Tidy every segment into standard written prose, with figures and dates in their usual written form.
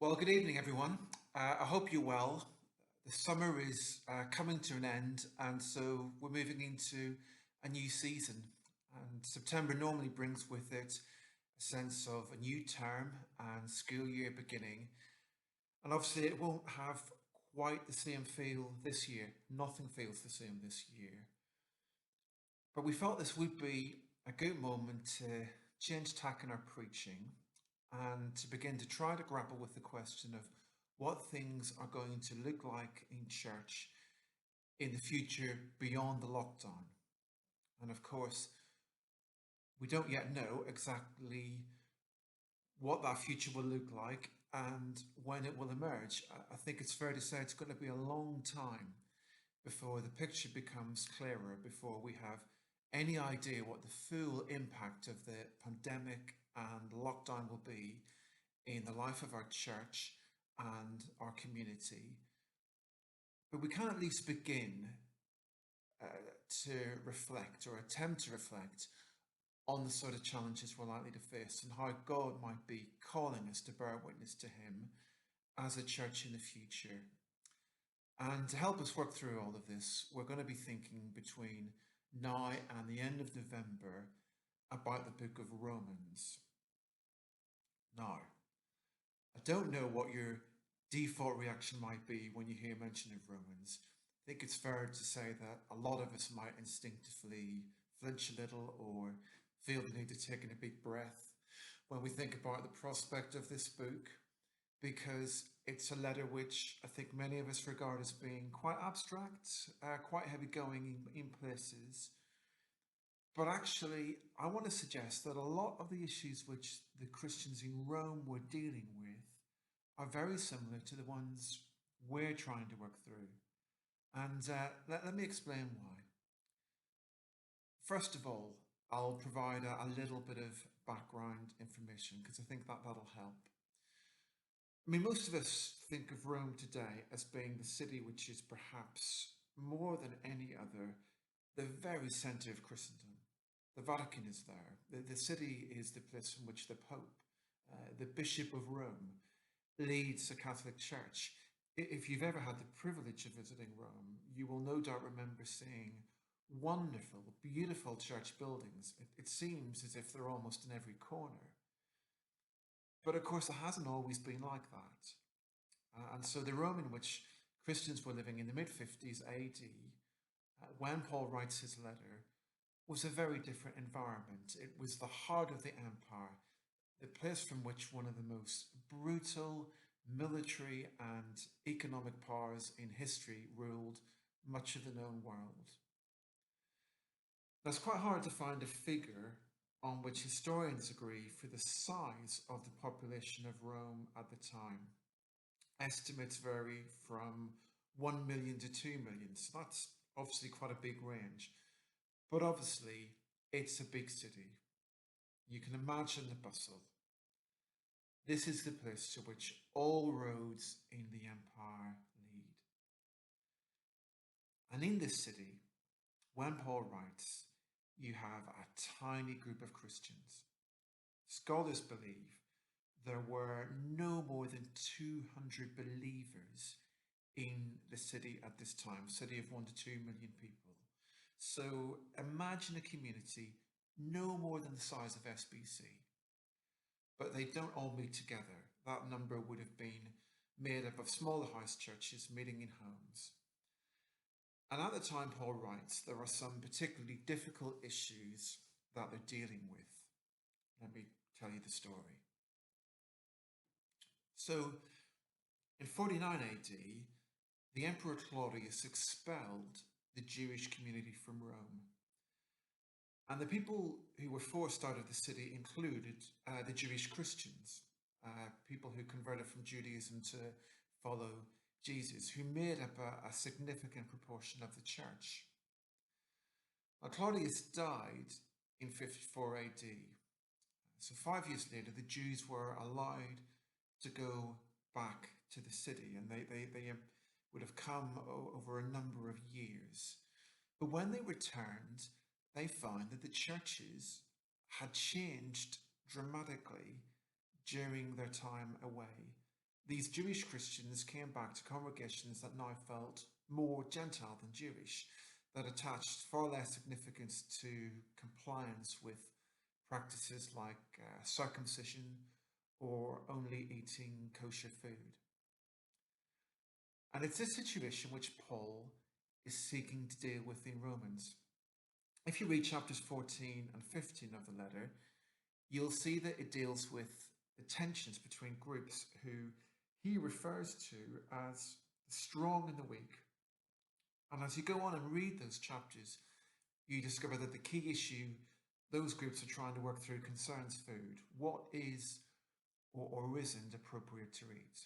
Well, good evening, everyone. I hope you're well. The summer is coming to an end, and so we're moving into a new season. And September normally brings with it a sense of a new term and school year beginning. And obviously, it won't have quite the same feel this year. Nothing feels the same this year. But we felt this would be a good moment to change tack in our preaching and to begin to try to grapple with the question of what things are going to look like in church in the future beyond the lockdown. And of course, we don't yet know exactly what that future will look like and when it will emerge. I think it's fair to say it's going to be a long time before the picture becomes clearer, before we have any idea what the full impact of the pandemic and lockdown will be in the life of our church and our community. But we can at least begin uh, to reflect or attempt to reflect on the sort of challenges we're likely to face and how God might be calling us to bear witness to Him as a church in the future. And to help us work through all of this, we're going to be thinking between now and the end of November about the book of Romans. Now, I don't know what your default reaction might be when you hear mention of Romans. I think it's fair to say that a lot of us might instinctively flinch a little or feel the need to take in a big breath when we think about the prospect of this book, because it's a letter which I think many of us regard as being quite abstract, quite heavy going in places. But actually, I want to suggest that a lot of the issues which the Christians in Rome were dealing with are very similar to the ones we're trying to work through. And let me explain why. First of all, I'll provide a little bit of background information because I think that that'll help. I mean, most of us think of Rome today as being the city which is perhaps more than any other the very center of Christendom. The Vatican is there. The city is the place from which the Pope, the Bishop of Rome, leads a Catholic Church. If you've ever had the privilege of visiting Rome, you will no doubt remember seeing wonderful, beautiful church buildings. It seems as if they're almost in every corner. But of course, it hasn't always been like that. And so the Rome in which Christians were living in the mid 50s AD, when Paul writes his letter, was a very different environment. It was the heart of the empire, the place from which one of the most brutal military and economic powers in history ruled much of the known world. Now, it's quite hard to find a figure on which historians agree for the size of the population of Rome at the time. Estimates vary from 1 million to 2 million, so that's obviously quite a big range. But obviously, it's a big city. You can imagine the bustle. This is the place to which all roads in the empire lead. And in this city, when Paul writes, you have a tiny group of Christians. Scholars believe there were no more than 200 believers in the city at this time, city of 1 to 2 million people. So imagine a community no more than the size of SBC. But they don't all meet together. That number would have been made up of smaller house churches meeting in homes. And at the time Paul writes, there are some particularly difficult issues that they're dealing with. Let me tell you the story. So in 49 AD, the Emperor Claudius expelled the Jewish community from Rome. And the people who were forced out of the city included the Jewish Christians, people who converted from Judaism to follow Jesus, who made up a significant proportion of the church. Now, Claudius died in 54 AD. So 5 years later, the Jews were allowed to go back to the city, and they would have come over a number of years. But when they returned, they found that the churches had changed dramatically during their time away. these Jewish Christians came back to congregations that now felt more Gentile than Jewish, that attached far less significance to compliance with practices like circumcision or only eating kosher food. And it's this situation which Paul is seeking to deal with in Romans. If you read chapters 14 and 15 of the letter, you'll see that it deals with the tensions between groups who he refers to as the strong and the weak. And as you go on and read those chapters, you discover that the key issue those groups are trying to work through concerns food. What is or isn't appropriate to eat?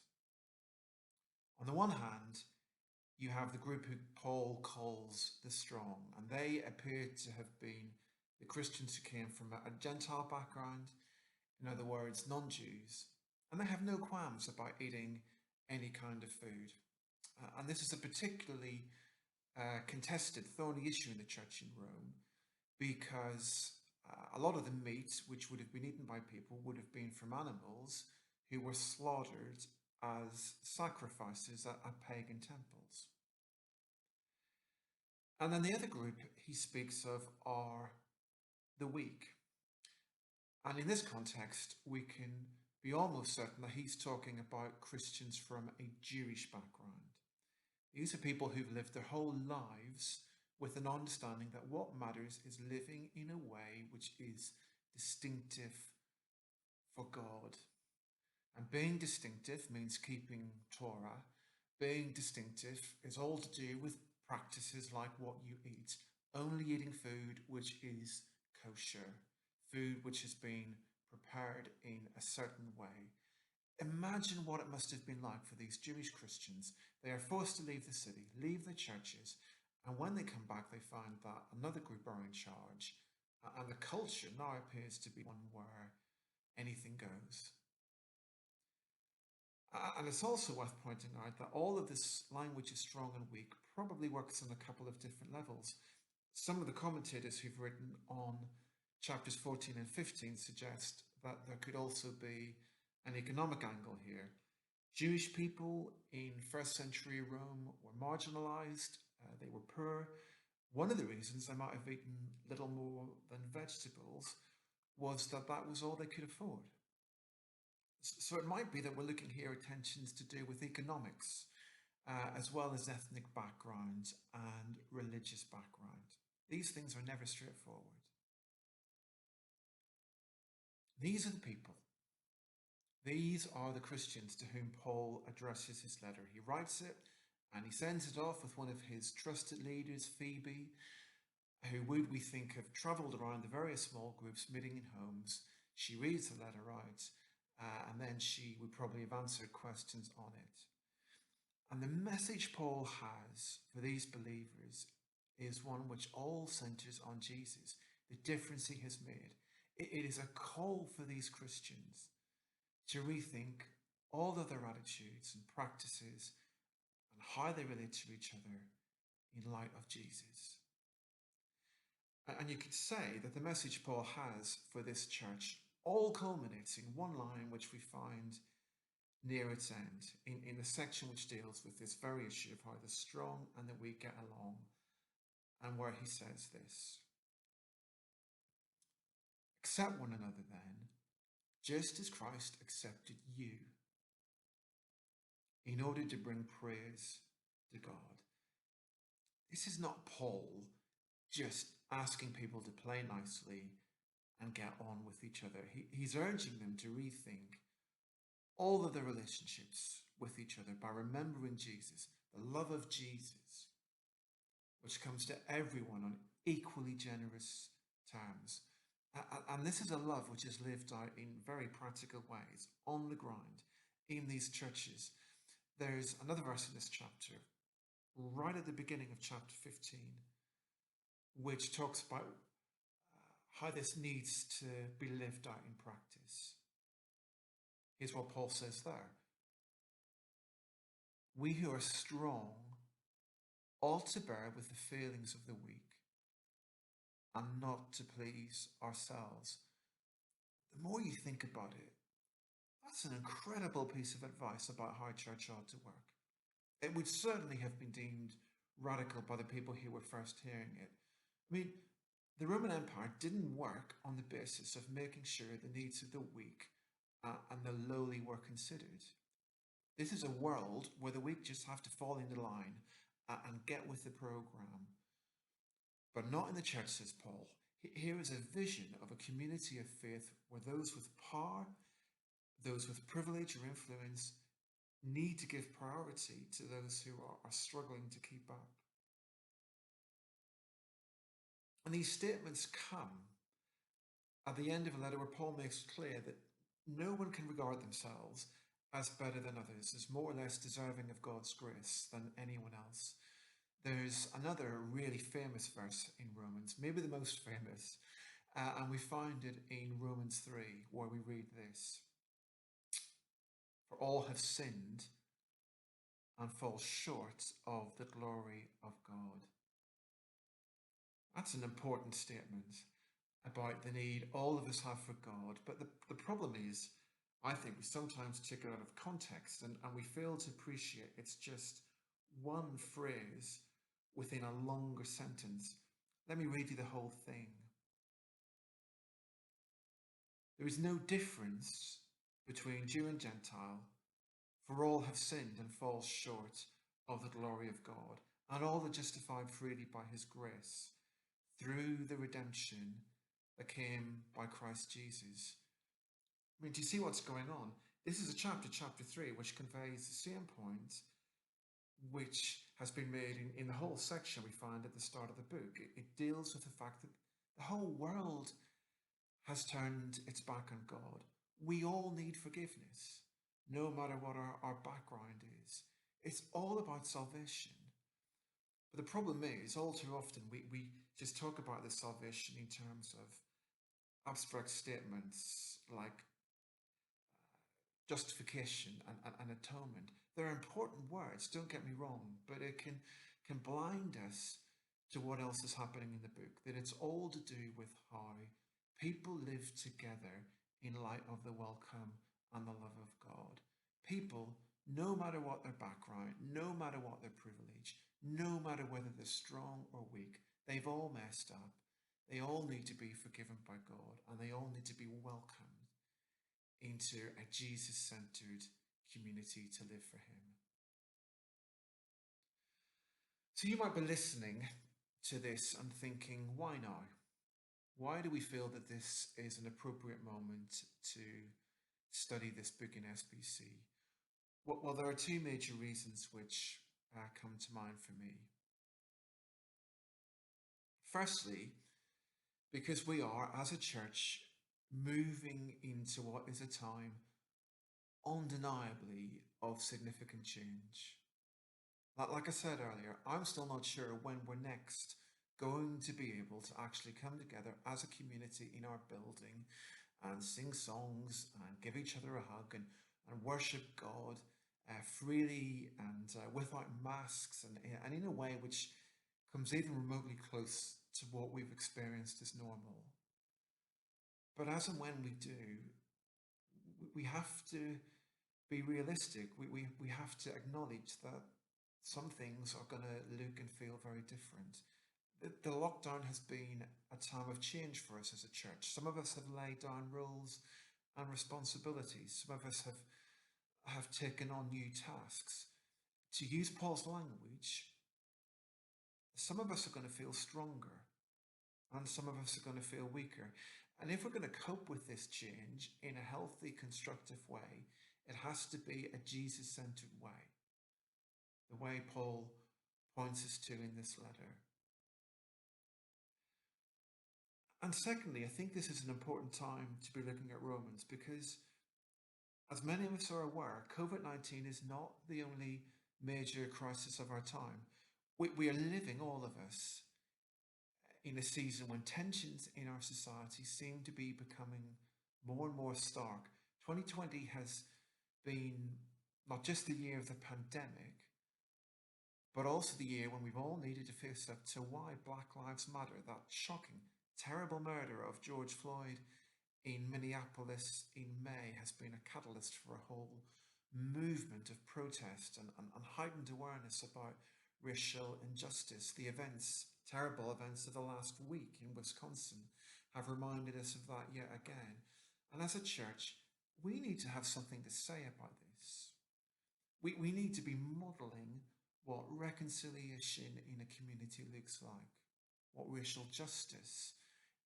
On the one hand, you have the group who Paul calls the strong, and they appear to have been the Christians who came from a Gentile background, in other words, non-Jews, and they have no qualms about eating any kind of food. And this is a particularly contested, thorny issue in the church in Rome, because a lot of the meat which would have been eaten by people would have been from animals who were slaughtered as sacrifices at pagan temples. And then the other group he speaks of are the weak. And in this context, we can be almost certain that he's talking about Christians from a Jewish background. These are people who've lived their whole lives with an understanding that what matters is living in a way which is distinctive for God. And being distinctive means keeping Torah. Being distinctive is all to do with practices like what you eat, only eating food which is kosher, food which has been prepared in a certain way. Imagine what it must have been like for these Jewish Christians. They are forced to leave the city, leave their churches, and when they come back, they find that another group are in charge, and the culture now appears to be one where anything goes. And it's also worth pointing out that all of this language is strong and weak probably works on a couple of different levels. Some of the commentators who've written on chapters 14 and 15 suggest that there could also be an economic angle here. Jewish people in first century Rome were marginalized, they were poor. One of the reasons they might have eaten little more than vegetables was that that was all they could afford. So it might be that we're looking here at tensions to do with economics, as well as ethnic background and religious background. These things are never straightforward. These are the people. These are the Christians to whom Paul addresses his letter. He writes it and he sends it off with one of his trusted leaders, Phoebe, who would, we think, have travelled around the various small groups meeting in homes. She reads the letter out, and then she would probably have answered questions on it. And the message Paul has for these believers is one which all centres on Jesus, the difference he has made. It is a call for these Christians to rethink all of their attitudes and practices and how they relate to each other in light of Jesus. And you could say that the message Paul has for this church all culminates in one line which we find near its end, in the section which deals with this very issue of how the strong and the weak get along, and where he says this: accept one another then, just as Christ accepted you, in order to bring praise to God. This is not Paul just asking people to play nicely and get on with each other. He's urging them to rethink all of their relationships with each other by remembering Jesus, the love of Jesus, which comes to everyone on equally generous terms. And this is a love which is lived out in very practical ways, on the ground, in these churches. There's another verse in this chapter, right at the beginning of chapter 15, which talks about how this needs to be lived out in practice. Here's what Paul says there: we who are strong ought to bear with the feelings of the weak and not to please ourselves. The more you think about it, That's an incredible piece of advice about how church ought to work. It would certainly have been deemed radical by the people who were first hearing it. I mean, the Roman Empire didn't work on the basis of making sure the needs of the weak and the lowly were considered. This is a world where the weak just have to fall into line and get with the program, but not in the church, says Paul. Here is a vision of a community of faith where those with power, those with privilege or influence, need to give priority to those who are struggling to keep up. And these statements come at the end of a letter where Paul makes it clear that no one can regard themselves as better than others, as more or less deserving of God's grace than anyone else. There's another really famous verse in Romans, maybe the most famous, and we find it in Romans 3, where we read this: For all have sinned and fall short of the glory of God. That's an important statement about the need all of us have for God. But the problem is, I think we sometimes take it out of context and we fail to appreciate it's just one phrase within a longer sentence. Let me read you the whole thing. There is no difference between Jew and Gentile, for all have sinned and fall short of the glory of God, and all are justified freely by his grace through the redemption that came by Christ Jesus. I mean, do you see what's going on? This is a chapter 3, which conveys the same point which has been made in the whole section we find at the start of the book. It deals with the fact that the whole world has turned its back on God. We all need forgiveness, no matter what our background is. It's all about salvation. But the problem is, all too often, we just talk about this salvation in terms of abstract statements like justification and atonement. They're important words, don't get me wrong, but it can blind us to what else is happening in the book, that it's all to do with how people live together in light of the welcome and the love of God. People, no matter what their background, no matter what their privilege, no matter whether they're strong or weak, they've all messed up. They all need to be forgiven by God, and they all need to be welcomed into a Jesus-centered community to live for him. So you might be listening to this and thinking, why now? Why do we feel that this is an appropriate moment to study this book in SBC? Well, there are two major reasons which come to mind for me. Firstly, because we are, as a church, moving into what is a time undeniably of significant change. Like I said earlier, I'm still not sure when we're next going to be able to actually come together as a community in our building and sing songs and give each other a hug and worship God freely and without masks and in a way which comes even remotely close to what we've experienced as normal. But as and when we do, we have to be realistic. We have to acknowledge that some things are going to look and feel very different. The lockdown has been a time of change for us as a church. Some of us have laid down roles and responsibilities. Some of us have taken on new tasks. To use Paul's language, some of us are going to feel stronger and some of us are going to feel weaker. And if we're going to cope with this change in a healthy, constructive way, it has to be a Jesus-centered way, the way Paul points us to in this letter. And secondly, I think this is an important time to be looking at Romans because, as many of us are aware, COVID-19 is not the only major crisis of our time. We are living, all of us, in a season when tensions in our society seem to be becoming more and more stark. 2020 has been not just the year of the pandemic, but also the year when we've all needed to face up to why Black Lives Matter, that shocking, terrible murder of George Floyd in Minneapolis in May has been a catalyst for a whole movement of protest and heightened awareness about racial injustice. The events, terrible events of the last week in Wisconsin, have reminded us of that yet again. And as a church, we need to have something to say about this. We need to be modeling what reconciliation in a community looks like, what racial justice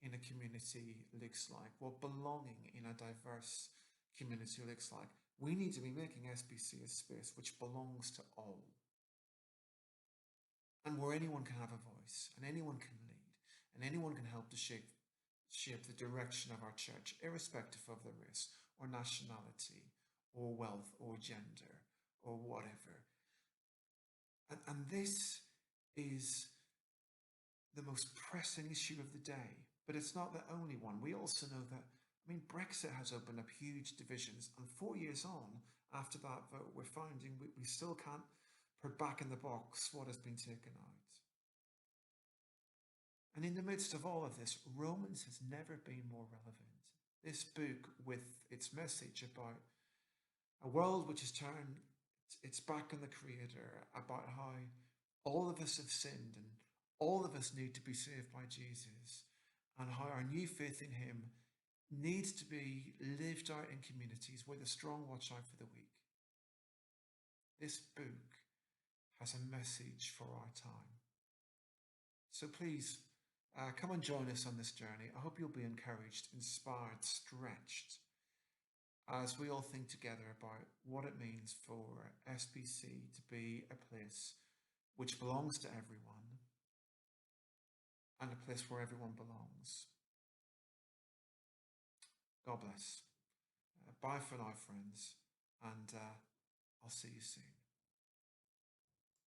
in a community looks like, what belonging in a diverse community looks like. We need to be making SBC a space which belongs to all, and where anyone can have a voice, and anyone can lead, and anyone can help to shape the direction of our church, irrespective of their race or nationality or wealth or gender or whatever. And this is the most pressing issue of the day, but it's not the only one. We also know that, Brexit has opened up huge divisions, and 4 years on after that vote, we're finding we still can't put back in the box what has been taken out. And in the midst of all of this, Romans has never been more relevant. This book, with its message about a world which has turned its back on the Creator, about how all of us have sinned and all of us need to be saved by Jesus, and how our new faith in Him needs to be lived out in communities where the strong watch out for the weak. This book has a message for our time. So please, come and join us on this journey. I hope you'll be encouraged, inspired, stretched, as we all think together about what it means for SBC to be a place which belongs to everyone, and a place where everyone belongs. God bless. Bye for now, friends, and I'll see you soon.